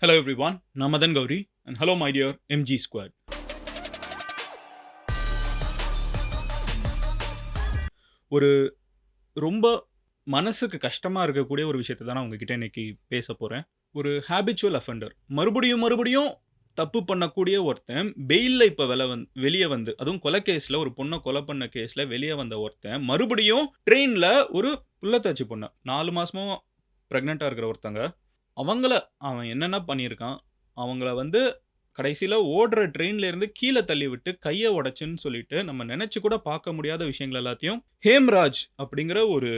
Hello everyone, நான் Madan Gowri and hello my dear MG squad. ஒரு ரொம்ப மனசுக்கு கஷ்டமா இருக்கக்கூடிய ஒரு விஷயத்த தான் நான் உங்ககிட்ட இன்னைக்கு பேச போறேன். ஒரு ஹேபிச்சுவல் அஃபெண்டர். மறுபடியும் தப்பு பண்ணக்கூடிய ஒருத்தன் பெயில்ல இப்ப வெளிய வந்து அதுவும் கொலை கேஸ்ல ஒரு பொண்ண கொலை பண்ண கேஸ்ல வெளிய வந்த ஒருத்தன் மறுபடியும் ட்ரெயின்ல ஒரு புள்ளத்தாச்சி பொண்ண 4 மாசமா பிரெக்னன்ட்டா இருக்கிற ஒருத்தங்க அவன் என்னென்ன பண்ணியிருக்கான்? அவங்கள வந்து கடைசியில ஓடுற ட்ரெயின்ல இருந்து கீழ தள்ளி விட்டு கைய உடைச்சுன்னு சொல்லிட்டு, நம்ம நெனச்சு கூட பார்க்க முடியாத விஷயங்கள் எல்லாத்தையும் ஹேம்ராஜ் அப்படிங்கிற ஒரு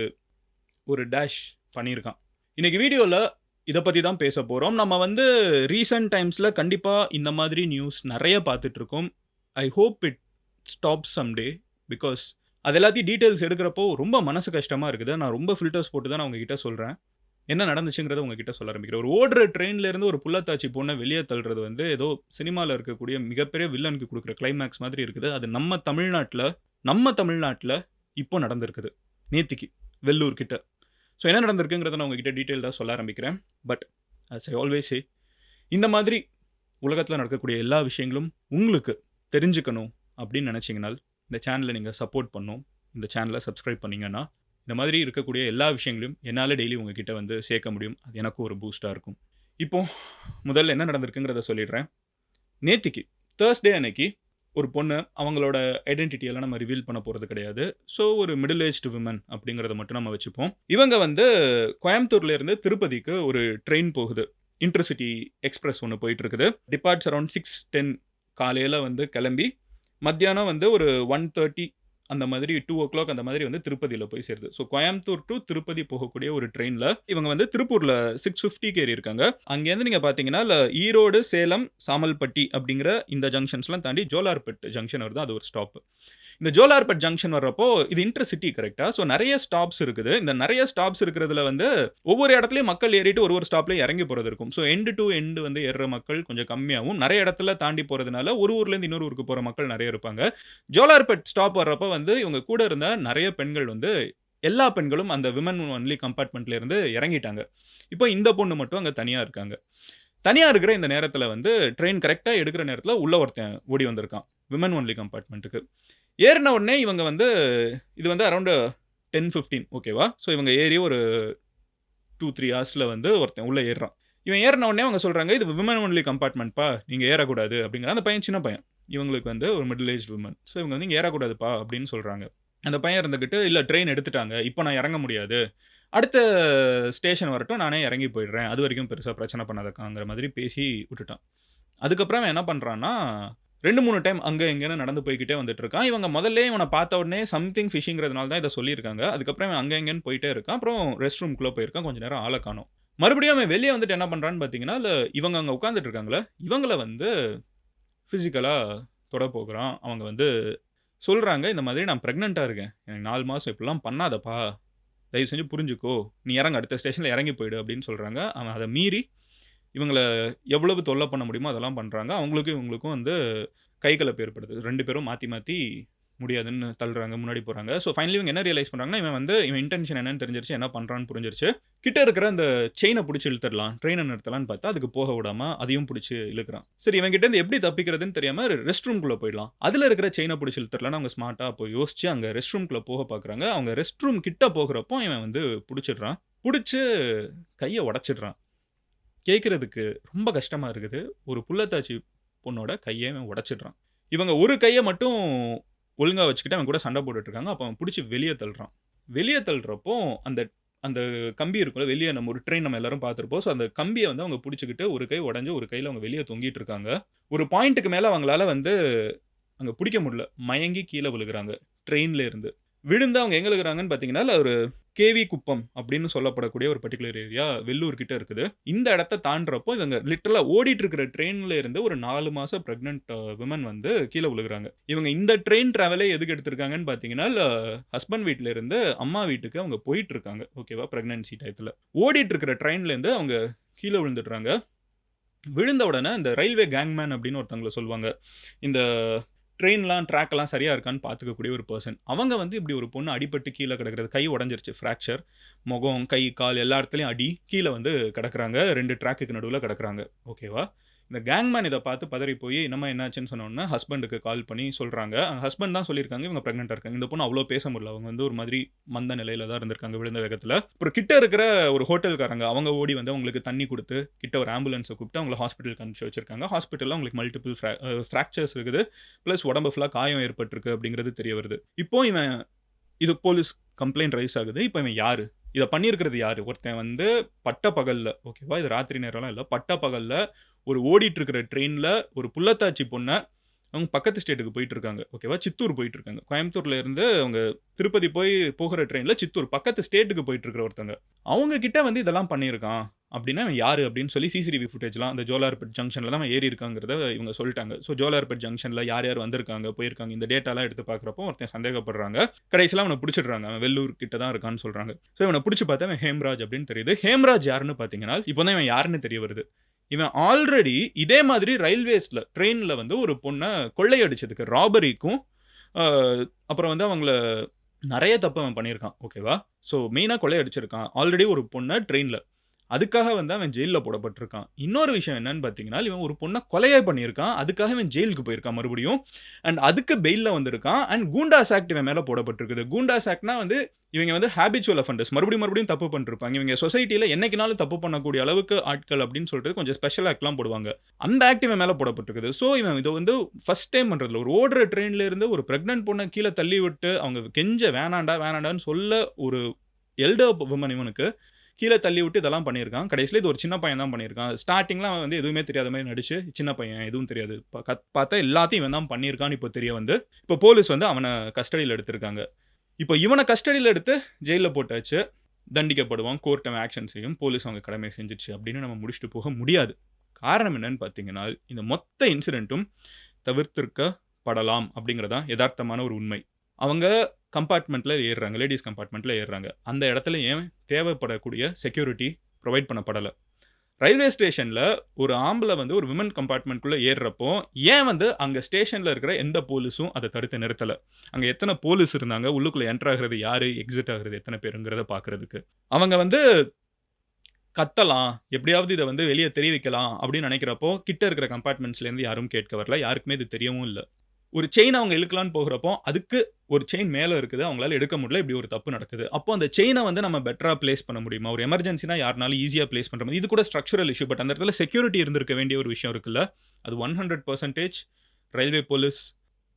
ஒரு டேஷ் பண்ணியிருக்கான். இன்னைக்கு வீடியோல இத பத்தி தான் பேச போறோம். நம்ம வந்து ரீசென்ட் டைம்ஸ்ல கண்டிப்பா இந்த மாதிரி நியூஸ் நெறைய பார்த்துட்டு இருக்கோம். I hope it stops some day. Because அது எல்லாத்தையும் டீட்டெயில்ஸ் எடுக்கிறப்போ ரொம்ப மனசு கஷ்டமா இருக்குது. நான் ரொம்ப ஃபில்டர்ஸ் போட்டு தான் நான் உங்ககிட்ட சொல்றேன். என்ன நடந்துச்சுங்கிறத உங்ககிட்ட சொல்ல ஆரம்பிக்கிறேன். ஒரு ஓடுற ட்ரெயின்ல இருந்து ஒரு புள்ளத்தாச்சி பொண்ண வெளிய தள்ளுறது வந்து ஏதோ சினிமால இருக்கக்கூடிய மிகப்பெரிய வில்லனுக்கு குடுக்குற கிளைமாக்ஸ் மாதிரி இருக்குது. அது நம்ம தமிழ்நாட்ல இப்போ நடந்திருக்குது. நேத்திக்கு வெள்ளூர் கிட்ட. ஸோ என்ன நடந்திருக்குங்கிறத நான் உங்ககிட்ட டீட்டெயில்டா சொல்ல ஆரம்பிக்கிறேன். But as I always say, இந்த மாதிரி உலகத்துல நடக்கக்கூடிய எல்லா விஷயங்களும் உங்களுக்கு தெரிஞ்சுக்கணும் அப்படின்னு நினைச்சீங்கனால், இந்த சேனலை நீங்க சப்போர்ட் பண்ணணும். இந்த சேனலை சப்ஸ்கிரைப் பண்ணீங்கன்னா, இந்த மாதிரி இருக்கக்கூடிய எல்லா விஷயங்களையும் என்னால டெய்லி உங்ககிட்ட வந்து சேர்க்க முடியும். அது எனக்கும் ஒரு பூஸ்டா இருக்கும். இப்போ முதல்ல என்ன நடந்திருக்குங்கிறத சொல்லிடுறேன். நேத்திக்கு Thursday அன்னைக்கு ஒரு பொண்ணு அவங்களோட ஐடென்டிட்டி எல்லாம் நம்ம ரிவீல் பண்ண போறது கிடையாது. ஸோ ஒரு மிடில் ஏஜ்டு விமன் அப்படிங்கிறத மட்டும் நம்ம வச்சுப்போம். இவங்க வந்து கோயம்புத்தூர்ல இருந்து திருப்பதிக்கு ஒரு ட்ரெயின் போகுது. இன்டர்சிட்டி எக்ஸ்பிரஸ் ஒண்ணு போயிட்டு இருக்குது. டிபார்ட்ஸ் அரவுண்ட் 6:10 காலையில வந்து கிளம்பி, மத்தியானம் வந்து ஒரு 1:30 அந்த மாதிரி 2:00 அந்த மாதிரி வந்து திருப்பதியில போய் சேருது. ஸோ கோயம்புத்தூர் டூ திருப்பதி போகக்கூடிய ஒரு ட்ரெயின்ல இவங்க வந்து திருப்பூர்ல 6:50க்கு ஏறியிருக்காங்க. அங்கேருந்து நீங்க பார்த்தீங்கன்னா, ஈரோடு, சேலம், சாமல்பட்டி அப்படிங்கிற இந்த ஜங்ஷன்ஸ்லாம் தாண்டி ஜோலார்பேட் ஜங்ஷன் வருது. அது ஒரு ஸ்டாப். இந்த ஜோலார்பேட் ஜங்ஷன் வர்றப்போ இது இன்டர்சிட்டி கரெக்ட்டா? ஸோ நெறைய ஸ்டாப்ஸ் இருக்குது. இந்த நெறைய ஸ்டாப்ஸ் இருக்கிறதுல வந்து ஒவ்வொரு இடத்துலயும் மக்கள் ஏறிட்டு ஒரு ஸ்டாப்லயும் இறங்கி போறது இருக்கும். ஸோ எண்ட் டு எண்ட் வந்து ஏறுற மக்கள் கொஞ்சம் கம்மியாவும், நெறைய இடத்துல தாண்டி போறதுனால ஒரு ஊர்லேருந்து இன்னொரு ஊருக்கு போற மக்கள் நெறைய இருப்பாங்க. ஜோலார்பேட் ஸ்டாப் வர்றப்ப வந்து இவங்க கூட இருந்த நெறைய பெண்கள் வந்து எல்லா பெண்களும் அந்த விமன் ஒன்லி கம்பார்ட்மெண்ட்ல இருந்து இறங்கிட்டாங்க. இப்போ இந்த பொண்ணு மட்டும் அங்க தனியா இருக்காங்க. தனியா இருக்கிற இந்த நேரத்துல வந்து ட்ரெயின் கரெக்ட்டா எடுக்கிற நேரத்துல உள்ள ஒருத்தன் ஓடி வந்திருக்கான். Women only கம்பார்ட்மெண்ட்டுக்கு. ஏறுன உடனே இவங்க வந்து இது வந்து அரவுண்ட் 10:15 ஓகேவா? ஸோ இவங்க ஏறி ஒரு 2, 3 ஹார்ஸ்ல வந்து ஒருத்தன் உள்ள ஏறுறான். இவன் ஏறுன உடனே அவங்க சொல்றாங்க, "இது விமன் ஒன்லி கம்பார்ட்மெண்ட்ப்பா. நீங்க ஏறக்கூடாது" அப்படிங்கிறான். அந்த பையன் சின்ன பையன். இவங்களுக்கு வந்து ஒரு மிடில் ஏஜ்டு விமன். ஸோ இவங்க வந்து, "இங்க ஏறக்கூடாதுப்பா" அப்படின்னு சொல்றாங்க. அந்த பையன் இருந்துகிட்டு, "இல்ல ட்ரெயின் எடுத்துட்டாங்க. இப்ப நான் இறங்க முடியாது. அடுத்த ஸ்டேஷன் வரட்டும். நானே இறங்கி போயிடுறேன். அதுவரைக்கும் பெருசா பிரச்சனை பண்ணாதக்காங்கிற" மாதிரி பேசி விட்டுட்டான். அதுக்கப்புறம் அவன் என்ன பண்றான்னா, 2, 3 டைம் அங்க இங்கன்னு நடந்து போய்க்கிட்டே வந்துட்டு இருக்கான். இவங்க முதல்லயே இவன பார்த்த உடனே சம்திங் ஃபிஷ்ஷிங்கிறதுனால தான் இத சொல்லியிருக்காங்க. அதுக்கப்புறம் இவன் அங்க இங்கன்னு போயிட்டே இருக்கான். அப்புறம் ரெஸ்ட் ரூம்குள்ள போயிருக்கான். கொஞ்ச நேரம் ஆள காணோம். மறுபடியும் அவன் வெளிய வந்துட்டு என்ன பண்றான்னு பார்த்தீங்கன்னா, இவங்க அங்க உட்கார்ந்துட்டு இருக்காங்கல்ல, இவங்கள வந்து பிசிக்கலா தொட போகுறான். அவங்க வந்து சொல்றாங்க, "இந்த மாதிரி நான் பிரெக்னன்ட்டா இருக்கேன். எனக்கு 4 மாசம் இப்படிலாம் பண்ணாதப்பா. தயவு செஞ்சு புரிஞ்சுக்கோ. நீ இறங்கு. அடுத்த ஸ்டேஷன்ல இறங்கி போயிடு" அப்படின்னு சொல்றாங்க. அவன் அத மீறி இவங்கள எவ்வளவு தொல்ல பண்ண முடியுமோ அதெல்லாம் பண்றாங்க. அவங்களுக்கும் இவங்களுக்கும் வந்து கை கலப்பு ஏற்படுது. 2 பேரும் மாத்தி மாத்தி முடியாதுன்னு தள்ளுறாங்க, முன்னாடி போறாங்க. ஸோ ஃபைனலி இவங்க என்ன ரியலைஸ் பண்றாங்கன்னா, இவன் இன்டென்ஷன் என்னன்னு தெரிஞ்சிருச்சு, என்ன பண்றான்னு புரிஞ்சிருச்சு. கிட்ட இருக்கிற அந்த செயின புடிச்சு இழுத்துடலாம், ட்ரெயின நிறுத்தலாம்ன்னு பார்த்தா, அதுக்கு போக விடாம அதையும் புடிச்சு இழுக்குறான். சரி, இவன் கிட்ட இருந்து எப்படி தப்பிக்கிறதுன்னு தெரியாம ரெஸ்ட் ரூம்குள்ள போயிடலாம். அதுல இருக்கிற செயின புடிச்சு இழுத்துடலாம்னு அவங்க ஸ்மார்ட்டா அப்போ யோசிச்சு அங்க ரெஸ்ட் ரூம்குள்ள போக பார்க்குறாங்க. அவங்க ரெஸ்ட் ரூம் கிட்ட போகுறப்போ இவன் வந்து புடிச்சிடுறான். புடிச்சு கைய உடைச்சிடுறான். கேட்கறதுக்கு ரொம்ப கஷ்டமா இருக்குது. ஒரு புள்ளத்தாச்சி பொண்ணோட கைய இவன் உடைச்சிடுறான். இவங்க ஒரு கைய மட்டும் ஒழுங்கா வச்சுக்கிட்டு அவன் கூட சண்டை போட்டுட்டு இருக்காங்க. அப்ப அவன் புடிச்சு வெளிய தள்ளுறான். வெளிய தள்ளுறப்போ அந்த அந்த கம்பி இருக்குல்ல, வெளிய நம்ம ஒரு ட்ரெயின் நம்ம எல்லாரும் பார்த்திருப்போம். ஸோ அந்த கம்பிய வந்து அவங்க புடிச்சுக்கிட்டு ஒரு கை உடைஞ்சு, ஒரு கையில அவங்க வெளிய தொங்கிட்டு இருக்காங்க. ஒரு பாயிண்ட்க்கு மேல அவங்களால வந்து அங்க புடிக்க முடியல. மயங்கி கீழ விழுகுறாங்க ட்ரெயின்ல இருந்து. விழுந்து அவங்க எங்க விழுகுறாங்கன்னு பார்த்தீங்கன்னா, ஒரு கேவி குப்பம் அப்படின்னு சொல்லப்படக்கூடிய ஒரு பர்ட்டிகுலர் ஏரியா வெள்ளூர் கிட்ட இருக்குது. இந்த இடத்த தாண்டுறப்போ இவங்க லிட்டரலா ஓடிட்டு இருக்கிற ட்ரெயின்ல இருந்து ஒரு 4 மாச பிரெக்னன்ட் விமன் வந்து கீழ விழுகுறாங்க. இவங்க இந்த ட்ரெயின் டிராவலே எதுக்கு எடுத்திருக்காங்கன்னு பார்த்தீங்கன்னா, ஹஸ்பண்ட் வீட்ல இருந்து அம்மா வீட்டுக்கு அவங்க போயிட்டு இருக்காங்க. ஓகேவா? பிரெக்னன்சி டயத்துல. ஓடிட்டு இருக்கிற ட்ரெயின்ல இருந்து அவங்க கீழ விழுந்துடுறாங்க. விழுந்த உடனே இந்த ரயில்வே கேங்மேன் அப்படின்னு ஒருத்தவங்கள சொல்லுவாங்க. இந்த ட்ரெயின்லாம் ட்ராக்லாம் சரியா இருக்கான்னு பார்த்துக்கக்கூடிய ஒரு பெர்சன். அவங்க வந்து இப்படி ஒரு பொண்ணு அடிபட்டு கீழ கிடக்கிறது. கை உடைஞ்சிருச்சு ஃப்ராக்சர். முகம், கை, கால் எல்லா இடத்துலயும் அடி. கீழ வந்து கிடக்குறாங்க. 2 ட்ராக்குக்கு நடுவுல கிடக்குறாங்க. ஓகேவா? இந்த கேங்மேன் இத பார்த்து பதறி போய் என்னம்மா என்னாச்சுன்னு சொன்னோனே, ஹஸ்பண்டுக்கு கால் பண்ணி சொல்றாங்க. ஹஸ்பண்ட் தான் சொல்லியிருக்காங்க, இவங்க பிரெக்னன்ட்டா இருக்காங்க. இந்த பொண்ணு அவ்வளோ பேச முடியல. அவங்க வந்து ஒரு மாதிரி மந்த நிலையில தான் இருந்திருக்காங்க, விழுந்த வேகத்துல. அப்புறம் கிட்ட இருக்கிற ஒரு ஹோட்டல்காரங்க, அவங்க ஓடி வந்து அவங்களுக்கு தண்ணி குடுத்து, கிட்ட ஒரு ஆம்புலன்ஸ கூப்பிட்டு அவங்கள ஹாஸ்பிட்டலுக்கு அனுப்பிச்சு வச்சிருக்காங்க. ஹாஸ்பிட்டல்ல அவங்களுக்கு மல்டிபிள் ஃப்ராக்சர்ஸ் இருக்குது. பிளஸ் உடம்பு ஃபுல்லா காயம் ஏற்பட்டிருக்கு அப்படிங்கிறது தெரிய வருது. இப்போ இவன் இது போலீஸ் கம்ப்ளைண்ட் ரைஸ் ஆகுது. இப்போ இவன் யாரு? இத பண்ணியிருக்கிறது யாரு? ஒருத்தன் வந்து பட்ட பகல்ல, ஓகேவா? இது ராத்திரி நேரம்லாம் இல்ல. பட்ட பகல்ல ஒரு ஓடிட்டு இருக்கிற ட்ரெயின்ல ஒரு புள்ளத்தாச்சி பொண்ண அவங்க பக்கத்து ஸ்டேட்டுக்கு போயிட்டு இருக்காங்க. ஓகேவா? சித்தூர் போயிட்டு இருக்காங்க. கோயம்புத்தூர்ல இருந்து அவங்க திருப்பதி போகிற ட்ரெயின்ல சித்தூர் பக்கத்து ஸ்டேட்டுக்கு போயிட்டு இருக்கிற ஒருத்தங்க. அவங்க கிட்ட வந்து இதெல்லாம் பண்ணியிருக்கான். அப்படின்னா அவன் யாரு? அப்படின்னு சொல்லி சிசிடிவி ஃபுட்டேஜ்லாம் அந்த ஜோலார்பேட் ஜங்ஷன்ல தான் அவன் ஏறி இருக்காங்கிறத இவங்க சொல்லிட்டாங்க. ஸோ ஜோலார்பேட் ஜங்ஷன்ல யார் யார் வந்திருக்காங்க, போயிருக்காங்க இந்த டேட்டாலாம் எடுத்து பார்க்குறப்போ ஒருத்தன் சந்தேகப்படுறாங்க. கடைசியில அவன பிடிச்சிடுறாங்க. அவன் வெள்ளூர் கிட்ட தான் இருக்கான்னு சொல்றாங்க. ஸோ இவன பிடிச்சு பார்த்தா அவன் ஹேம்ராஜ் அப்படின்னு தெரியுது. ஹேம்ராஜ் யாருன்னு பார்த்தீங்கன்னா, இப்போ தான் இவன் யாருன்னு தெரிய வருது. இவன் ஆல்ரெடி இதே மாதிரி ரயில்வேஸ்ல ட்ரெயின்ல வந்து ஒரு பொண்ண கொள்ளையடிச்சதுக்கு ராபரிக்கும் அ அப்புறம் வந்து அவங்கள நெறைய தப்பு அவன் பண்ணியிருக்கான். ஓகேவா? ஸோ மெயினா கொள்ளையடிச்சிருக்கான். ஆல்ரெடி ஒரு பொண்ண ட்ரெயின்ல. அதுக்காக வந்து அவன் ஜெயில்ல போடப்பட்டிருக்கான். இன்னொரு விஷயம் என்னன்னு பார்த்தீங்கன்னா, இவன் ஒரு பொண்ண கொலையே பண்ணியிருக்கான். அதுக்காக இவன் ஜெயிலுக்கு போயிருக்கான் மறுபடியும். அண்ட் அதுக்கு பெயில்ல வந்திருக்கான். அண்ட் கூண்டாஸ் ஆக்ட் இவன் மேல போடப்பட்டிருக்குது. கூண்டாஸ் ஆக்ட்னா வந்து இவங்க வந்து ஹேபிச்சுவல் அஃபெண்டர்ஸ். மறுபடியும் தப்பு பண்ணிருப்பாங்க. இவங்க சொசைட்டில என்னைக்குனாலும் தப்பு பண்ணக்கூடிய அளவுக்கு ஆட்கள் அப்படின்னு சொல்லிட்டு கொஞ்சம் ஸ்பெஷல் ஆக்ட்லாம் போடுவாங்க. அந்த ஆக்ட் இவன் மேல போடப்பட்டிருக்குது. ஸோ இவன் இத வந்து ஃபர்ஸ்ட் டைம் பண்றதில்ல. ஒரு ஓடுற ட்ரெயின்ல இருந்து ஒரு பிரெக்னன்ட் பொண்ண கீழ தள்ளி விட்டு அவங்க கெஞ்ச வேணான்டா, வேணான்டான்னு சொல்ல ஒரு எல்டர் வுமன் இவனுக்கு கீழ தள்ளி விட்டு இதெல்லாம் பண்ணியிருக்கான். கடைசியில இது ஒரு சின்ன பையன் தான் பண்ணியிருக்கான். ஸ்டார்ட்டிங்ல அவன் வந்து எதுவுமே தெரியாத மாரி நடிச்சு, சின்ன பையன் எதுவும் தெரியாது. பார்த்தா எல்லாத்தையும் இவன் தான் பண்ணியிருக்கான்னு இப்போ தெரிய வந்து, இப்போ போலீஸ் வந்து அவன கஸ்டடியில எடுத்திருக்காங்க. இப்போ இவன கஸ்டடியில எடுத்து ஜெயில்ல போட்டாச்சு. தண்டிக்கப்படுவான். கோர்ட் அவன் ஆக்ஷன் செய்யும். போலீஸ் அவங்க கடமைய செஞ்சுருச்சு அப்படின்னு நம்ம முடிச்சுட்டு போக முடியாது. காரணம் என்னன்னு பார்த்தீங்கன்னா, இந்த மொத்த இன்சிடென்ட்டும் தவிர்த்திருக்கப்படலாம் அப்படிங்கிறது தான் எதார்த்தமான ஒரு உண்மை. அவங்க கம்பார்ட்மெண்ட்ல ஏறுறாங்க. லேடீஸ் கம்பார்ட்மெண்ட்ல ஏறுறாங்க. அந்த இடத்துல ஏன் தேவைப்படக்கூடிய செக்யூரிட்டி புரொவைட் பண்ணப்படல. ரயில்வே ஸ்டேஷன்ல ஒரு ஆம்பள வந்து ஒரு விமன் கம்பார்ட்மெண்ட்குள்ள ஏறுறப்போ, ஏன் வந்து அங்க ஸ்டேஷன்ல இருக்கிற எந்த போலீஸும் அத தடுத்து நிறுத்தல. அங்க எத்தன போலீஸ் இருந்தாங்க, உள்ளுக்குள்ள என்டர் ஆகுறது யாரு, எக்ஸிட் ஆகுறது எத்தன பேருங்கிறத பார்க்கறதுக்கு. அவங்க வந்து கத்தலாம், எப்படியாவது இத வந்து வெளிய தெரிவிக்கலாம் அப்படின்னு நெனைக்கிறப்போ, கிட்ட இருக்கிற கம்பார்ட்மெண்ட்ஸ்லேருந்து யாரும் கேட்க வரல. யாருக்குமே இது தெரியவும் இல்ல. ஒரு செயின் அவங்க இழுக்கலான்னு போகிறப்போ, அதுக்கு ஒரு செயின் மேல இருக்குது. அவங்களால எடுக்க முடியல. இப்படி ஒரு தப்பு நடக்குது. அப்போ அந்த செயின வந்து நம்ம பெட்டரா பிளேஸ் பண்ண முடியுமா? ஒரு எமர்ஜென்சினா யாருனாலும் ஈஸியா பிளேஸ் பண்ற மாரி. இது கூட ஸ்ட்ரக்சரல் இஷ்யூ. பட் அந்த இடத்துல செக்யூரிட்டி இருந்திருக்க வேண்டிய ஒரு விஷயம் இருக்குல்ல. அது 100% ரயில்வே போலீஸ்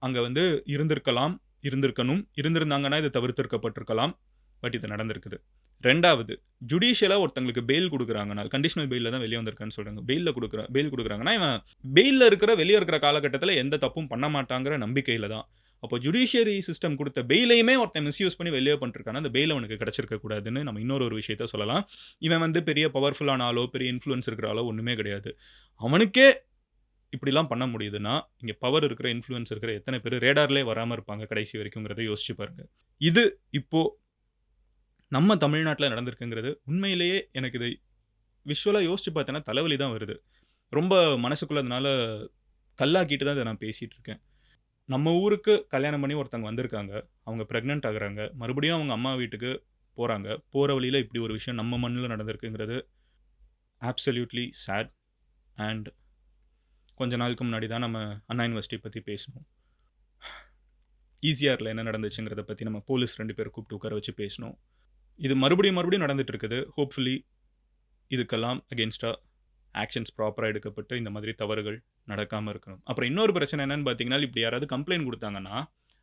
அங்க வந்து இருந்திருக்கலாம், இருந்திருக்கணும். இருந்திருந்தாங்கன்னா இது தவிர்த்திருக்கப்பட்டிருக்கலாம். பட் இது நடந்திருக்குது. 2வது ஜுடிஷியலா ஒருத்தங்களுக்கு பெயில் குடுக்குறாங்கன்னா, கண்டிஷனல் பெயில்ல தான் வெளிய வந்திருக்கான்னு சொல்றாங்க. பெயில் குடுக்குறாங்கன்னா, இவன் பெயில்ல வெளிய இருக்கிற காலகட்டத்தில எந்த தப்பும் பண்ண மாட்டாங்கிற நம்பிக்கையில தான். அப்போ ஜுடிஷியரி சிஸ்டம் குடுத்த பெயிலையுமே ஒருத்தன் மிஸ்யூஸ் பண்ணி வெளிய பண்ணிருக்கான்னா, அந்த பெயில் அவனுக்கு கிடைச்சிருக்க கூடாதுன்னு நம்ம இன்னொரு விஷயத்த சொல்லலாம். இவன் வந்து பெரிய பவர்ஃபுல்லான ஆளோ, பெரிய இன்ஃப்ளூயன்ஸ் இருக்கிற ஆளோ ஒண்ணுமே கிடையாது. அவனுக்கே இப்படிலாம் பண்ண முடியுதுன்னா, இங்க பவர் இருக்கிற, இன்ஃப்ளூயன்ஸ் இருக்கிற எத்தன பேரு ரேடார்லயே வராம இருப்பாங்க கடைசி வரைக்கும்ங்கிறத யோசிச்சு பாருங்க. இது இப்போ நம்ம தமிழ்நாட்டுல நடந்திருக்குங்கிறது உண்மையிலேயே எனக்கு இது விஷுவலா யோசிச்சு பார்த்தேன்னா தலைவலி தான் வருது. ரொம்ப மனசுக்குள்ள அதனால கல்லாக்கிட்டு தான் இத நான் பேசிட்டு இருக்கேன். நம்ம ஊருக்கு கல்யாணம் பண்ணி ஒருத்தவங்க வந்திருக்காங்க. அவங்க பிரெக்னன்ட் ஆகுறாங்க. மறுபடியும் அவங்க அம்மா வீட்டுக்கு போறாங்க. போற வழியில இப்படி ஒரு விஷயம் நம்ம மண்ணுல நடந்திருக்குங்கிறது அப்சல்யூட்லி சேட். அண்ட் கொஞ்ச நாளுக்கு முன்னாடி தான் நம்ம அண்ணா யுனிவர்சிட்டி பத்தி பேசினோம். ஈசிஆர்ல என்ன நடந்துச்சுங்கிறத பத்தி நம்ம போலீஸ் 2 பேர கூப்பிட்டு உட்கார வச்சு பேசினோம். இது மறுபடியும் நடந்துட்டு இருக்குது. ஹோப்ஃபுல்லி இதுக்கெல்லாம் அகெயின்ஸ்டா ஆக்ஷன்ஸ் ப்ராப்பரா எடுக்கப்பட்டு இந்த மாதிரி தவறுகள் நடக்காம இருக்கணும். அப்புறம் இன்னொரு பிரச்சனை என்னன்னு பார்த்தீங்கன்னா, இப்படி யாராவது கம்ப்ளைண்ட் குடுத்தாங்கன்னா,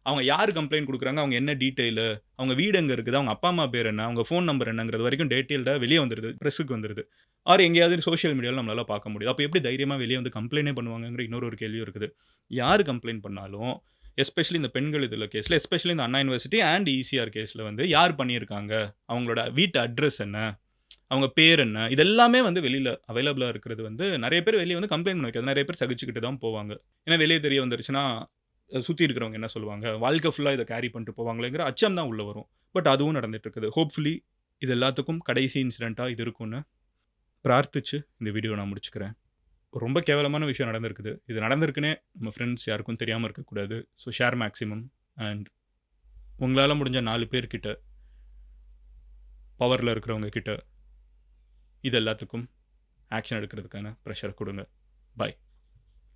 அவங்க யாரு கம்ப்ளைண்ட் குடுக்குறாங்க, அவங்க என்ன டீட்டெயிலு, அவங்க வீடு எங்க இருக்குது, அவங்க அப்பா, அம்மா பேர் என்ன, அவங்க ஃபோன் நம்பர் என்னங்கிறது வரைக்கும் டீட்டெயில்டா வெளிய வந்துருது. பிரஸ்ஸுக்கு வந்துருது. ஆர் எங்கேயாவது சோசியல் மீடியால நம்மளால பார்க்க முடியுது. அப்ப எப்படி தைரியமா வெளிய வந்து கம்ப்ளைண்டே பண்ணுவாங்கங்கிற இன்னொரு கேள்வியும் இருக்குது. யாரு கம்ப்ளைண்ட் பண்ணாலும், எஸ்பெஷலி இந்த பெண்கள் இதுல கேஸ்ல, எஸ்பெஷலி இந்த அண்ணா யுனிவர்சிட்டி அண்ட் ஈசிஆர் கேஸ்ல வந்து யார் பண்ணியிருக்காங்க, அவங்களோட வீட்டு அட்ரஸ் என்ன, அவங்க பேர் என்ன, இது எல்லாமே வந்து வெளியில அவைலபிளா இருக்கிறது வந்து நெறைய பேர் வெளிய வந்து கம்ப்ளைண்ட் பண்ண வைக்காது. நெறைய பேர் சகிச்சுக்கிட்டு தான் போவாங்க. ஏன்னா வெளிய தெரிய வந்துருச்சுன்னா, சுத்தி இருக்கிறவங்க என்ன சொல்லுவாங்க, வாழ்க்கை ஃபுல்லா இத கேரி பண்ணிட்டு போவாங்களேங்கிற அச்சம் தான் உள்ள வரும். பட் அதுவும் நடந்துட்டு இருக்குது. ஹோப்ஃபுல்லி இது எல்லாத்துக்கும் கடைசி இன்சிடென்ட்டா இது இருக்கும்னு பிரார்த்திச்சு இந்த வீடியோ நான் முடிச்சுக்கிறேன். ரொம்ப கேவலமான விஷயம் நடந்திருக்குது. இது நடந்திருக்குன்னே நம்ம ஃப்ரெண்ட்ஸ் யாருக்கும் தெரியாம இருக்கக்கூடாது. ஸோ ஷேர் மேக்ஸிமம் அண்ட் உங்களால முடிஞ்ச 4 பேர்கிட்ட, பவர்ல இருக்கிறவங்க கிட்ட இது எல்லாத்துக்கும் ஆக்ஷன் எடுக்கிறதுக்கான ப்ரெஷர் குடுங்க. பாய்.